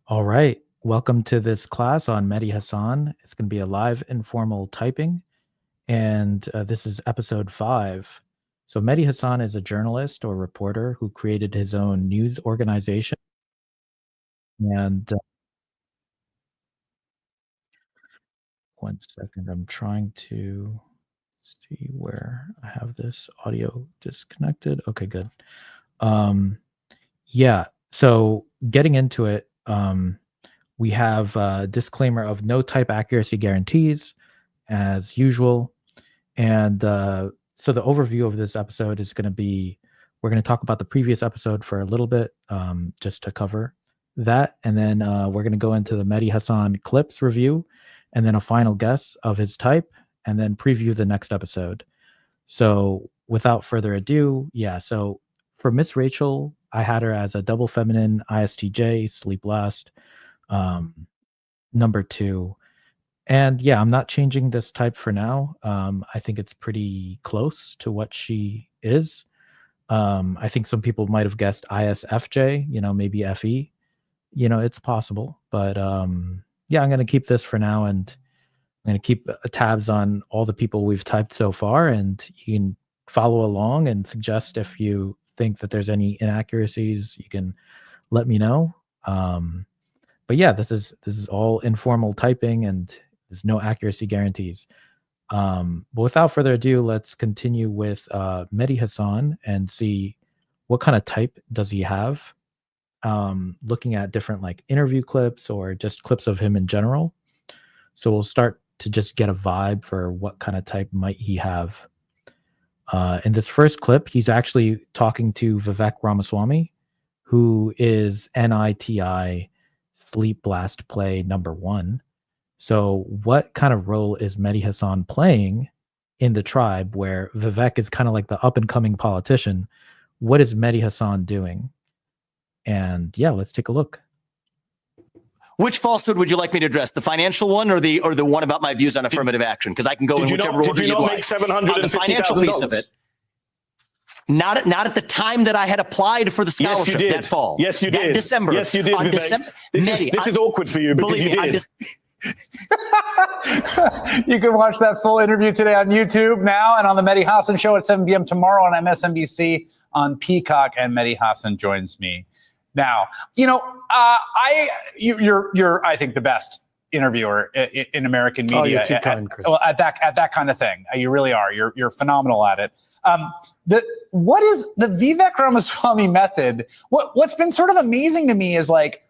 All right. Welcome to this class on Mehdi Hasan. It's going to be a live informal typing, and this is episode 5. So Mehdi Hasan is a journalist or reporter who created his own news organization. And one second, I'm trying to see where I have this audio disconnected. Okay, good. Yeah, so getting into it, we have a disclaimer of no type accuracy guarantees as usual. And so the overview of this episode is going to be, we're going to talk about the previous episode for a little bit, just to cover that. And then we're going to go into the Mehdi Hasan clips review, and then a final guess of his type, and then preview the next episode. So without further ado, yeah, so for Miss Rachel, I had her as a double feminine IxxJ, sleep last, number 2. And yeah, I'm not changing this type for now. I think it's pretty close to what she is. I think some people might have guessed ISFJ, maybe FE. It's possible. But yeah, I'm going to keep this for now, and I'm going to keep tabs on all the people we've typed so far, and you can follow along and suggest if you think that there's any inaccuracies. You can let me know. But yeah, this is all informal typing, and there's no accuracy guarantees. But without further ado, let's continue with Mehdi Hasan and see what kind of type does he have. Looking at different like interview clips or just clips of him in general. So we'll start to just get a vibe for what kind of type might he have. In this first clip, he's actually talking to Vivek Ramaswamy, who is NITI Sleep Blast Play number 1. So what kind of role is Mehdi Hasan playing in the tribe where Vivek is kind of like the up-and-coming politician? What is Mehdi Hasan doing? And yeah, let's take a look. Which falsehood would you like me to address? The financial one or the one about my views on affirmative action? Because I can go in whichever order you'd like. On the financial piece of it. Not at the time that I had applied for the scholarship that fall. Yes, you did. December. Yes, you did. On December. This is awkward for you because you did. You can watch that full interview today on YouTube now and on the Mehdi Hasan Show at 7 p.m. tomorrow on MSNBC on Peacock. And Mehdi Hasan joins me now. You're I think the best interviewer in American media. Oh, you're too kind, Chris. At that kind of thing. You really are. You're phenomenal at it. What is the Vivek Ramaswamy method? What's been sort of amazing to me is like,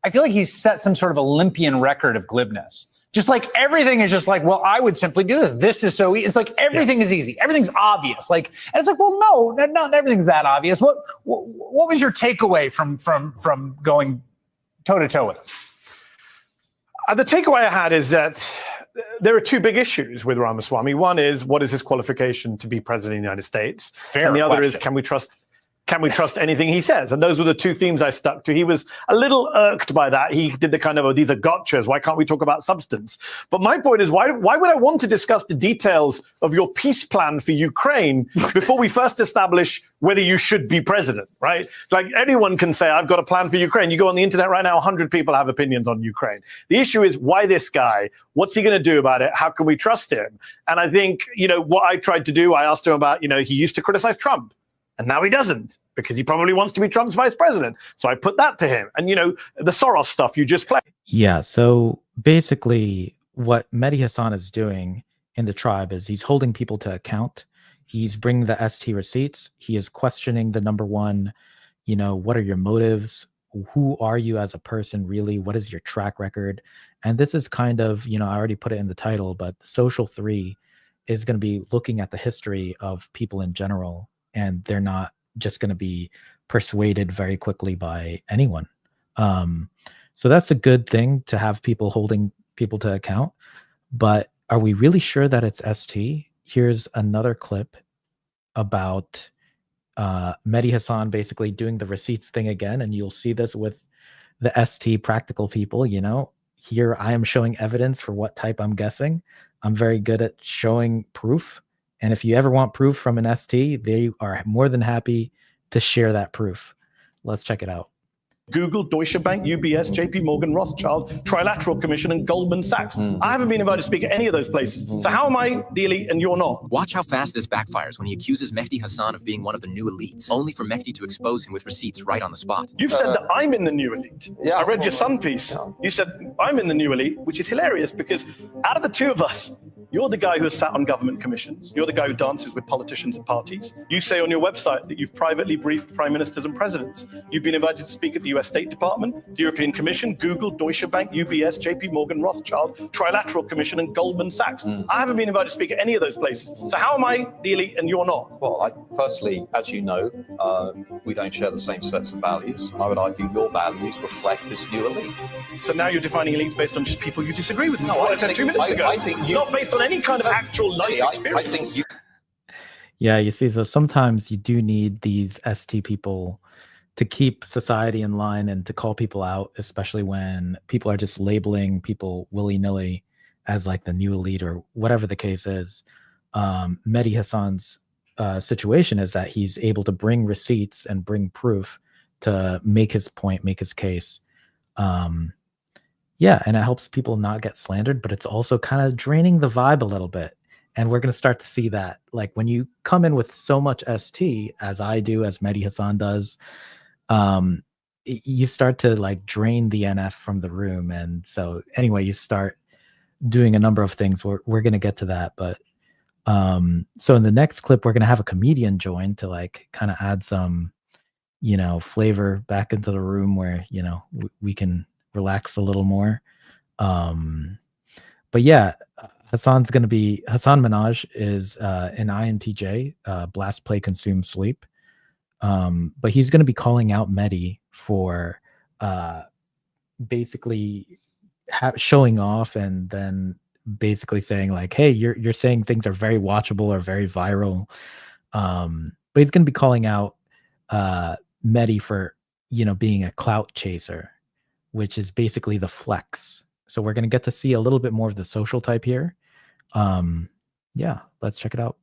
I feel like he's set some sort of Olympian record of glibness. Just like everything is just like, well, I would simply do this. This is so easy. It's like everything is easy. Everything's obvious. Like, and it's like, well, no, not everything's that obvious. What was your takeaway from going toe to toe with him? The takeaway I had is that there are two big issues with Ramaswamy. One is, what is his qualification to be president of the United States? Fair and the other question. is, can we trust anything he says? And those were the two themes I stuck to. He was a little irked by that. He did the kind of, these are gotchas. Why can't we talk about substance? But my point is, why would I want to discuss the details of your peace plan for Ukraine before we first establish whether you should be president, right? Like anyone can say, I've got a plan for Ukraine. You go on the internet right now, 100 people have opinions on Ukraine. The issue is, why this guy? What's he going to do about it? How can we trust him? And I think, what I tried to do, I asked him about, he used to criticize Trump. And now he doesn't, because he probably wants to be Trump's vice president. So I put that to him. And, the Soros stuff you just played. Yeah, so basically what Mehdi Hasan is doing in the tribe is he's holding people to account. He's bringing the ST receipts. He is questioning the number 1, what are your motives? Who are you as a person, really? What is your track record? And this is kind of, I already put it in the title, but the social 3 is going to be looking at the history of people in general. And they're not just going to be persuaded very quickly by anyone. So that's a good thing to have people holding people to account. But are we really sure that it's ST? Here's another clip about Mehdi Hasan basically doing the receipts thing again. And you'll see this with the ST practical people. Here I am showing evidence for what type I'm guessing. I'm very good at showing proof. And if you ever want proof from an ST, they are more than happy to share that proof. Let's check it out. Google, Deutsche Bank, UBS, JP Morgan, Rothschild, Trilateral Commission, and Goldman Sachs. I haven't been invited to speak at any of those places. So how am I the elite and you're not? Watch how fast this backfires when he accuses Mehdi Hasan of being one of the new elites, only for Mehdi to expose him with receipts right on the spot. You've said that I'm in the new elite. Yeah, I read your Sun piece. Yeah. You said I'm in the new elite, which is hilarious because out of the two of us, you're the guy who has sat on government commissions. You're the guy who dances with politicians and parties. You say on your website that you've privately briefed prime ministers and presidents. You've been invited to speak at the US State Department, the European Commission, Google, Deutsche Bank, UBS, JP Morgan, Rothschild, Trilateral Commission, and Goldman Sachs. I haven't been invited to speak at any of those places. So how am I the elite and you're not? Well, firstly, as you know, we don't share the same sets of values. I would argue your values reflect this new elite. So now you're defining elites based on just people you disagree with. No, I said 2 minutes ago. I think it's not based on any kind of actual life experience. I think you. Yeah, you see, so sometimes you do need these ST people to keep society in line and to call people out, especially when people are just labeling people willy-nilly as like the new elite or whatever the case is. Mehdi Hasan's situation is that he's able to bring receipts and bring proof to make his point, make his case. Yeah, and it helps people not get slandered, but it's also kind of draining the vibe a little bit. And we're going to start to see that. Like when you come in with so much ST, as I do, as Mehdi Hasan does, you start to like drain the NF from the room. And so anyway, you start doing a number of things. We're going to get to that. But so in the next clip, we're going to have a comedian join to like kind of add some, flavor back into the room where, we can relax a little more. But yeah, Hassan Minhaj is an INTJ, blast, play, consume, sleep. But he's going to be calling out Mehdi for basically showing off and then basically saying like, hey, you're saying things are very watchable or very viral. But he's going to be calling out Mehdi for, being a clout chaser, which is basically the flex. So we're going to get to see a little bit more of the social type here. Yeah, let's check it out.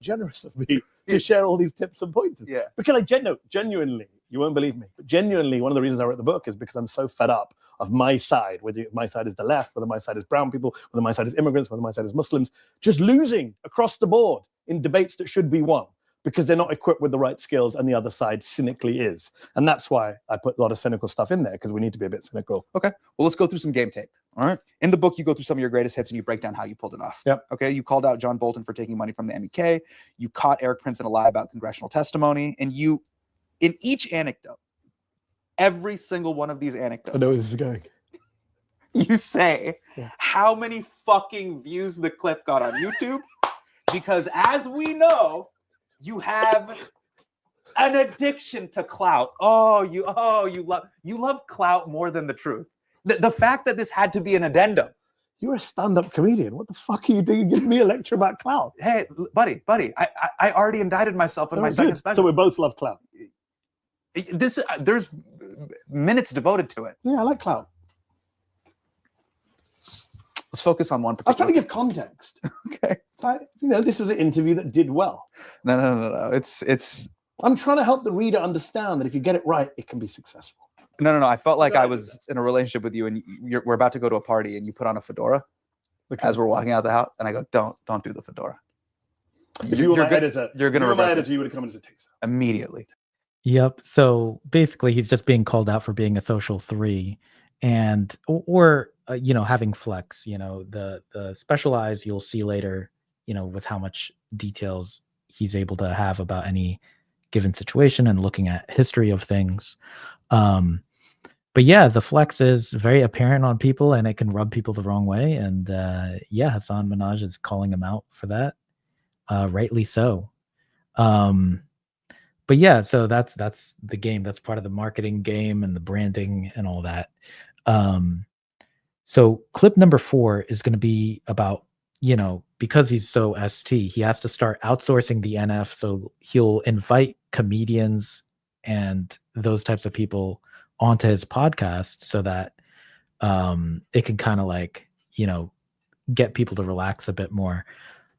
Generous of me to share all these tips and pointers. Yeah. Because genuinely, you won't believe me, but genuinely, one of the reasons I wrote the book is because I'm so fed up of my side, whether my side is the left, whether my side is brown people, whether my side is immigrants, whether my side is Muslims, just losing across the board in debates that should be won because they're not equipped with the right skills and the other side cynically is. And that's why I put a lot of cynical stuff in there, because we need to be a bit cynical. Okay, well, let's go through some game tape. All right. In the book, you go through some of your greatest hits and you break down how you pulled it off. Yep. Okay, you called out John Bolton for taking money from the MEK. You caught Eric Prince in a lie about congressional testimony. And you, in each anecdote, every single one of these anecdotes, I know where this is going. You say how many fucking views the clip got on YouTube, because as we know, you have an addiction to clout. You love clout more than the truth. The fact that this had to be an addendum. You're a stand-up comedian. What the fuck are you doing? Give me a lecture about clout. Hey, buddy, I already indicted myself in my second special. So we both love clout. There's minutes devoted to it. Yeah, I like clout. Let's focus on one particular. I was trying to give context. Okay. This was an interview that did well. No. It's. I'm trying to help the reader understand that if you get it right, it can be successful. No. I felt like I was in a relationship with you, and we're about to go to a party, and you put on a fedora as we're walking out of the house, and I go, "Don't do the fedora." If you were my editor, you're gonna regret this. You would have come as a taser Immediately. Yep. So basically, he's just being called out for being a social 3, and or having flex. The specialized you'll see later. With how much details he's able to have about any given situation and looking at history of things. But yeah, the flex is very apparent on people and it can rub people the wrong way. And Hassan Minhaj is calling him out for that. Rightly so. But yeah, so that's the game. That's part of the marketing game and the branding and all that. So clip number 4 is going to be about, because he's so ST, he has to start outsourcing the NF. So he'll invite comedians and those types of people onto his podcast so that it can kind of like, get people to relax a bit more.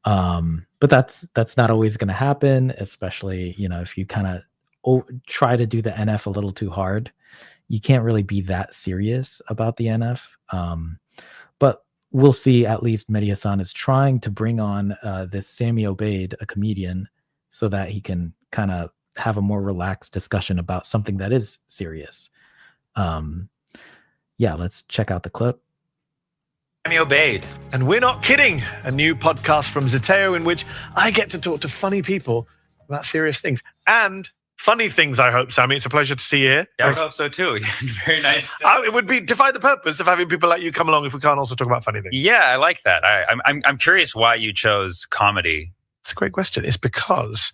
But that's not always going to happen, especially, if you kind of try to do the NF a little too hard. you can't really be that serious about the NF. But we'll see. At least Mehdi Hasan is trying to bring on this Sammy Obeid, a comedian, so that he can kind of have a more relaxed discussion about something that is serious. Yeah, let's check out the clip. Sammy Obeid. And we're not kidding. A new podcast from Zeteo in which I get to talk to funny people about serious things and funny things, I hope, Sammy. It's a pleasure to see you here. Yeah, I hope so too. Very nice. It would be defy the purpose of having people like you come along if we can't also talk about funny things. Yeah, I like that. I'm curious why you chose comedy. It's a great question. It's because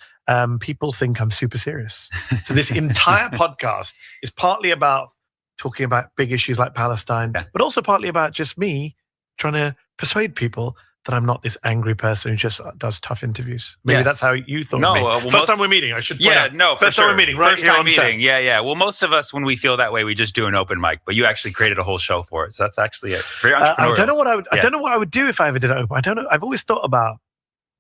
people think I'm super serious. So this entire podcast is partly about talking about big issues like Palestine, but also partly about just me trying to persuade people that I'm not this angry person who just does tough interviews. Maybe that's how you thought of me. Well, first time we're meeting, I should point out. No, first time we're meeting, right? First time meeting, yeah. Well, most of us, when we feel that way, we just do an open mic, but you actually created a whole show for it. So that's actually it. Very entrepreneurial. I don't know what I would do if I ever did it open. I don't know. I've always thought about,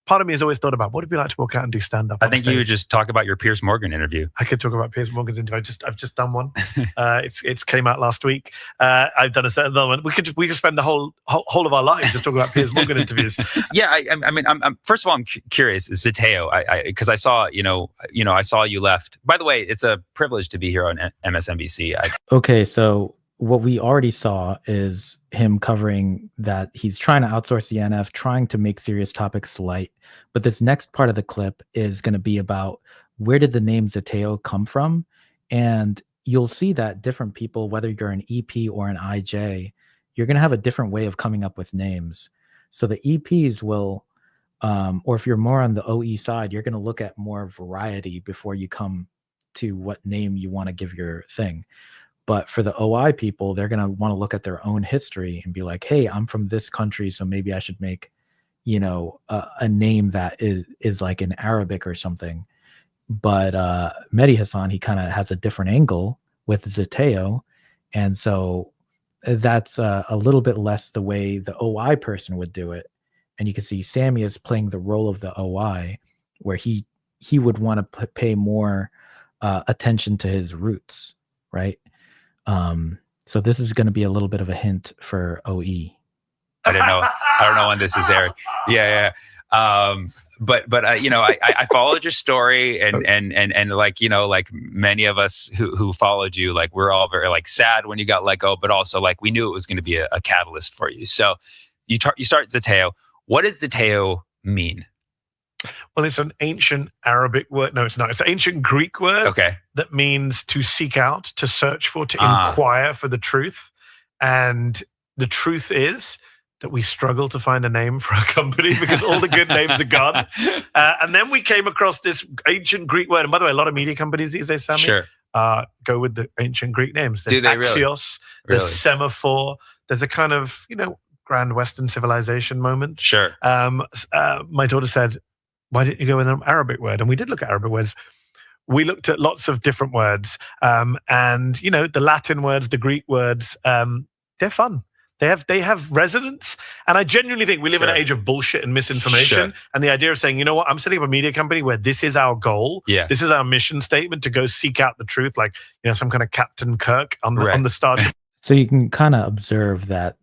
part of me has always thought about, what would it be like to walk out and do stand-up? I think you would just talk about your Piers Morgan interview. I could talk about Piers Morgan's interview. I've just done one. It's came out last week. I've done another one. We could spend the whole of our lives just talking about Piers Morgan interviews. Yeah, I mean, I'm first of all, I'm curious. Zeteo, because I saw, I saw you left. By the way, it's a privilege to be here on MSNBC. Okay, so what we already saw is him covering that he's trying to outsource the NF, trying to make serious topics light. But this next part of the clip is going to be about where did the name Zeteo come from? And you'll see that different people, whether you're an EP or an IJ, you're going to have a different way of coming up with names. So the EPs will, or if you're more on the OE side, you're going to look at more variety before you come to what name you want to give your thing. But for the OI people, they're going to want to look at their own history and be like, hey, I'm from this country, so maybe I should make, a name that is like in Arabic or something. But Mehdi Hasan, he kind of has a different angle with Zeteo. And so that's a little bit less the way the OI person would do it. And you can see Sammy is playing the role of the OI, where he would want to pay more attention to his roots, right? So this is going to be a little bit of a hint for OE. I don't know when this is aired. Yeah. But I followed your story and like many of us who followed you, like we're all very like sad when you got let go, but also like we knew it was going to be a catalyst for you. So you start Zeteo. What does Zeteo mean? Well, it's an ancient Arabic word. No, it's not. It's an ancient Greek word. Okay. That means to seek out, to search for, to inquire for the truth. And the truth is that we struggle to find a name for a company because all the good names are gone. And then we came across this ancient Greek word. And by the way, a lot of media companies these days, Sammy, go with the ancient Greek names. There's Axios, there's Semaphore. There's a kind of, grand Western civilization moment. Sure. My daughter said, why didn't you go with an Arabic word? And we did look at Arabic words. We looked at lots of different words. And, the Latin words, the Greek words, they're fun. They have resonance. And I genuinely think we live in an age of bullshit and misinformation. And the idea of saying, you know what, I'm setting up a media company where this is our goal. Yeah. This is our mission statement to go seek out the truth, like, some kind of Captain Kirk on the start. So you can kind of observe that,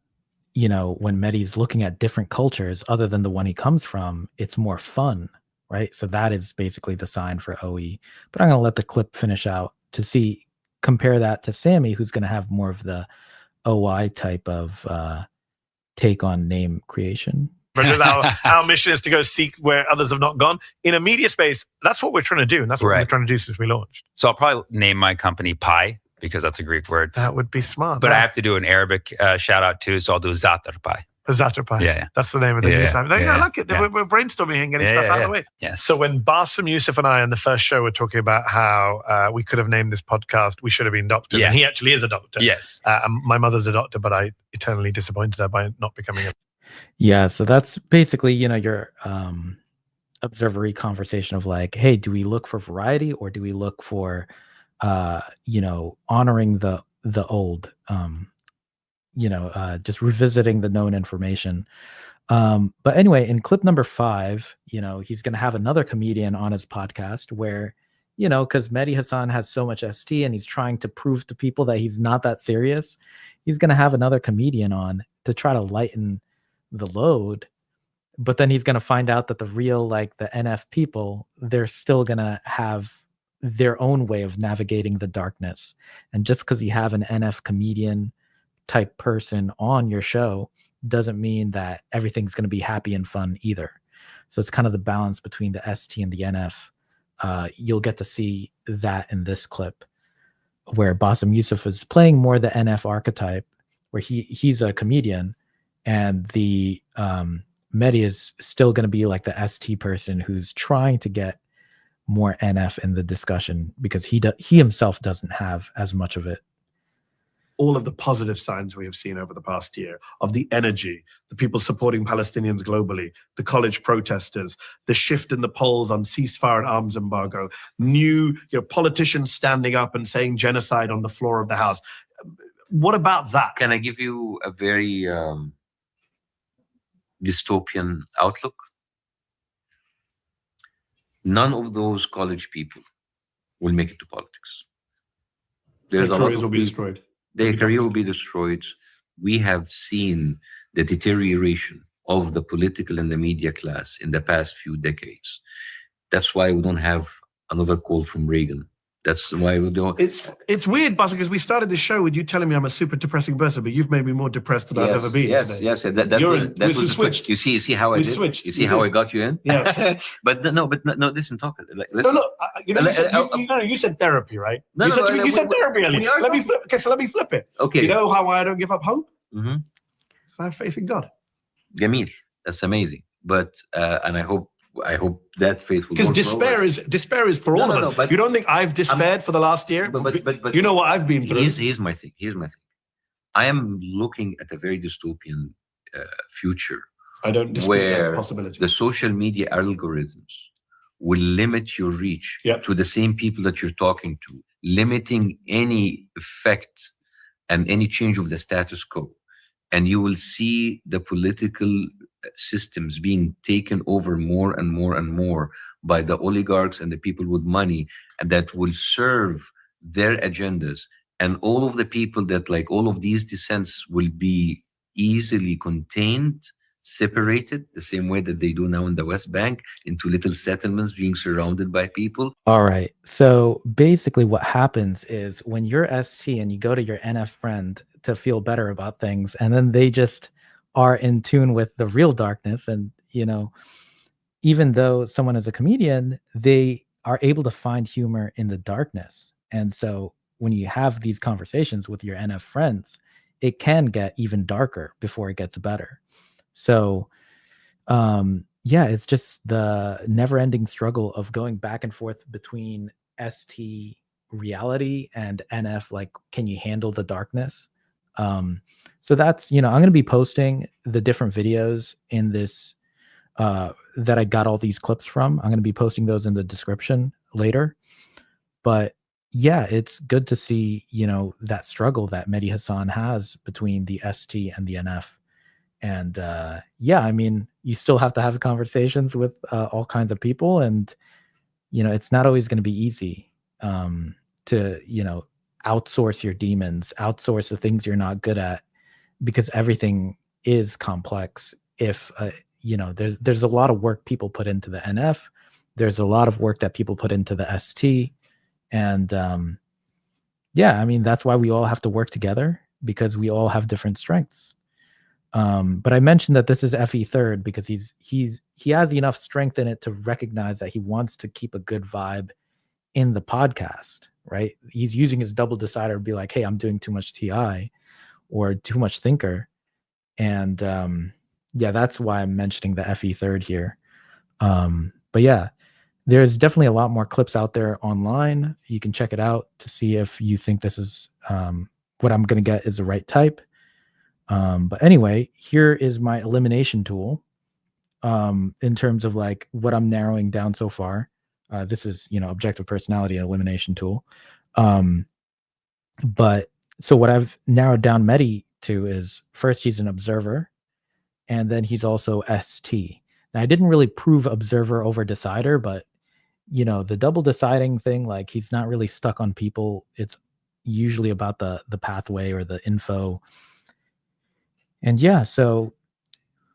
when Mehdi's looking at different cultures other than the one he comes from, it's more fun, right? So that is basically the sign for OE. But I'm going to let the clip finish out to compare that to Sammy, who's going to have more of the OI type of take on name creation. Our mission is to go seek where others have not gone. In a media space, that's what we're trying to do. And that's what we're trying to do since we launched. So I'll probably name my company Pi, because that's a Greek word. That would be smart. But I have to do an Arabic shout out too, so I'll do Zatar Pi. Zatar Pi. Yeah. That's the name of the new sign. I like it. We're brainstorming and getting stuff out of the way. Yeah. So when Bassem Youssef and I on the first show were talking about how we could have named this podcast, we should have been doctors. Yeah. And he actually is a doctor. Yes. My mother's a doctor, but I eternally disappointed her by not becoming a. Yeah. So that's basically, your observery conversation of like, hey, do we look for variety or do we look for honoring the old, just revisiting the known information. But anyway, in clip number 5, he's going to have another comedian on his podcast where you know, because Mehdi Hasan has so much ST and he's trying to prove to people that he's not that serious, he's going to have another comedian on to try to lighten the load. But then he's going to find out that the real, like the NF people, they're still going to have their own way of navigating the darkness. And just because you have an NF comedian type person on your show doesn't mean that everything's going to be happy and fun either. So it's kind of the balance between the ST and the NF. You'll get to see that in this clip where Bassem Youssef is playing more the NF archetype, where he's a comedian, and the Mehdi is still going to be like the ST person who's trying to get more NF in the discussion because he himself doesn't have as much of it. All of the positive signs we have seen over the past year of the energy, the people supporting Palestinians globally, the college protesters, the shift in the polls on ceasefire and arms embargo, new politicians standing up and saying genocide on the floor of the House. What about that? Can I give you a very dystopian outlook? None of those college people will make it to politics. Their careers will be destroyed. Their career will be destroyed. We have seen the deterioration of the political and the media class in the past few decades. That's why we don't have another call from Reagan. That's why we don't. It's weird, Bassem, because we started the show with you telling me I'm a super depressing person, but you've made me more depressed than I've ever been today. Yes. That was switched. You see how I did? Switched. You see how I got you in? Yeah. but no. Listen, talk. You said therapy, right? No, you said therapy, Ali. Let me flip. Okay, so let me flip it. Okay. You know how I don't give up hope? Mm-hmm. I have faith in God. Jamil, that's amazing. But and I hope that faith will. Because despair is for all of us. But you don't think I've despaired for the last year? But you know what I've been through. Here's my thing. I am looking at a very dystopian future. I don't dispute that possibility. The social media algorithms will limit your reach to the same people that you're talking to, limiting any effect and any change of the status quo. And you will see the political systems being taken over more and more and more by the oligarchs and the people with money, and that will serve their agendas. And all of the people that like all of these dissents will be easily contained, separated, the same way that they do now in the West Bank, into little settlements being surrounded by people. All right. So basically what happens is when you're ST and you go to your NF friend to feel better about things, and then they just are in tune with the real darkness. And, even though someone is a comedian, they are able to find humor in the darkness. And so when you have these conversations with your NF friends, it can get even darker before it gets better. So, it's just the never-ending struggle of going back and forth between ST reality and NF, like, can you handle the darkness? So that's, I'm going to be posting the different videos in this, that I got all these clips from. I'm going to be posting those in the description later. But yeah, it's good to see, that struggle that Mehdi Hasan has between the ST and the NF. And you still have to have conversations with all kinds of people. And, it's not always going to be easy to, outsource your demons, outsource the things you're not good at, because everything is complex. If, there's a lot of work people put into the NF. There's a lot of work that people put into the ST. And that's why we all have to work together, because we all have different strengths. But I mentioned that this is FE third because he has enough strength in it to recognize that he wants to keep a good vibe in the podcast, right? He's using his double decider to be like, hey, I'm doing too much TI or too much thinker. And that's why I'm mentioning the FE third here. But yeah, there's definitely a lot more clips out there online. You can check it out to see if you think this is what I'm going to get is the right type. But anyway, here is my elimination tool in terms of like what I'm narrowing down so far. This is, objective personality and elimination tool. But so what I've narrowed down Mehdi to is first, he's an observer, and then he's also ST. Now, I didn't really prove observer over decider, but the double deciding thing, like he's not really stuck on people. It's usually about the pathway or the info. And yeah, so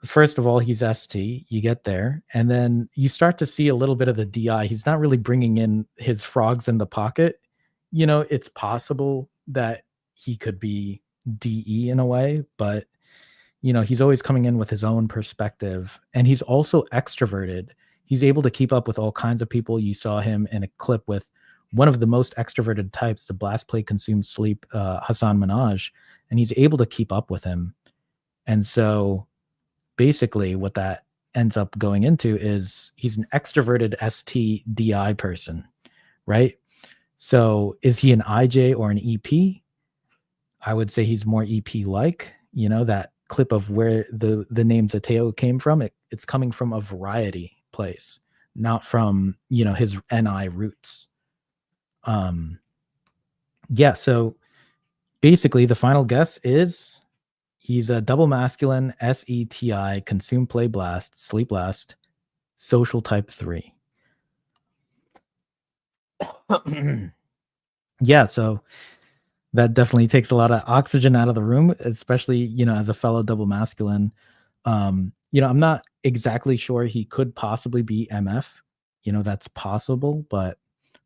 first of all, he's ST. You get there, and then you start to see a little bit of the DI. He's not really bringing in his frogs in the pocket. It's possible that he could be DE in a way, but he's always coming in with his own perspective, and he's also extroverted. He's able to keep up with all kinds of people. You saw him in a clip with one of the most extroverted types, the blast, play, consume, sleep, Hasan Minhaj, and he's able to keep up with him. And so basically what that ends up going into is he's an extroverted ST DI person, right? So is he an IJ or an EP? I would say he's more EP-like. That clip of where the name Zeteo came from, it's coming from a variety place, not from, his NI roots. Yeah, so basically the final guess is he's a double masculine SETI, consume, play, blast, sleep, blast, social type 3. Yeah, so that definitely takes a lot of oxygen out of the room, especially, as a fellow double masculine. I'm not exactly sure he could possibly be MF. That's possible, but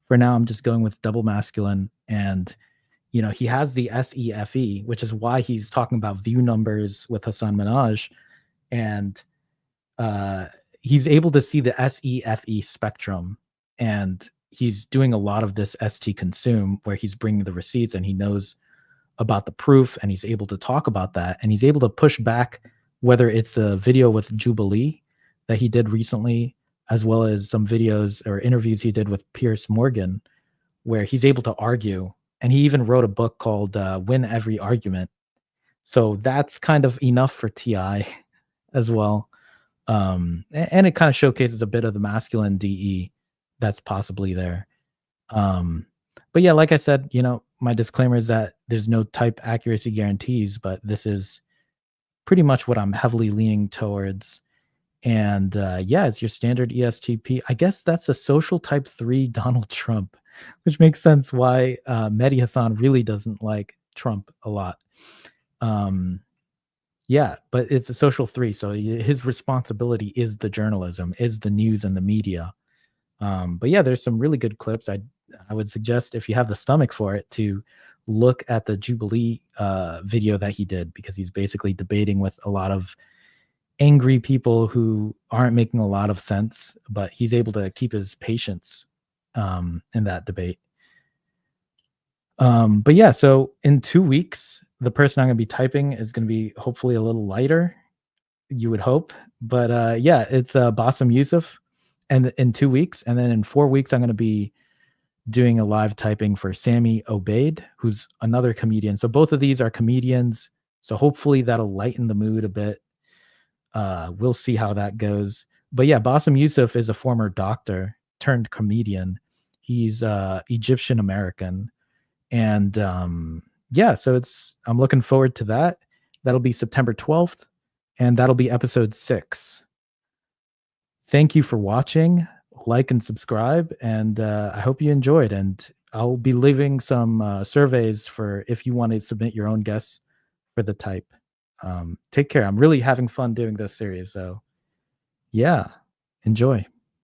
for now I'm just going with double masculine. And he has the SEFE, which is why he's talking about view numbers with Hasan Minhaj, and he's able to see the SEFE spectrum, and he's doing a lot of this ST consume where he's bringing the receipts and he knows about the proof, and he's able to talk about that, and he's able to push back, whether it's a video with Jubilee that he did recently, as well as some videos or interviews he did with Piers Morgan, where he's able to argue. And he even wrote a book called Win Every Argument. So that's kind of enough for TI as well. And it kind of showcases a bit of the masculine DE that's possibly there. But yeah, like I said, my disclaimer is that there's no type accuracy guarantees, but this is pretty much what I'm heavily leaning towards. And yeah, it's your standard ESTP. I guess that's a social type 3 Donald Trump, which makes sense why Mehdi Hasan really doesn't like Trump a lot. Yeah, but it's a social 3. So his responsibility is the journalism, is the news and the media. But yeah, there's some really good clips. I would suggest, if you have the stomach for it, to look at the Jubilee video that he did, because he's basically debating with a lot of angry people who aren't making a lot of sense, but he's able to keep his patience in that debate. But yeah, so in 2 weeks, the person I'm going to be typing is going to be hopefully a little lighter, you would hope. But yeah, it's Bassem Youssef, and in 2 weeks. And then in 4 weeks, I'm going to be doing a live typing for Sammy Obeid, who's another comedian. So both of these are comedians. So hopefully that'll lighten the mood a bit. We'll see how that goes. But yeah, Bassem Youssef is a former doctor turned comedian. He's Egyptian American. And yeah, so I'm looking forward to that. That'll be September 12th, and that'll be episode 6. Thank you for watching. Like and subscribe, and I hope you enjoyed. And I'll be leaving some surveys for if you want to submit your own guests for the type. Take care. I'm really having fun doing this series. So yeah, enjoy.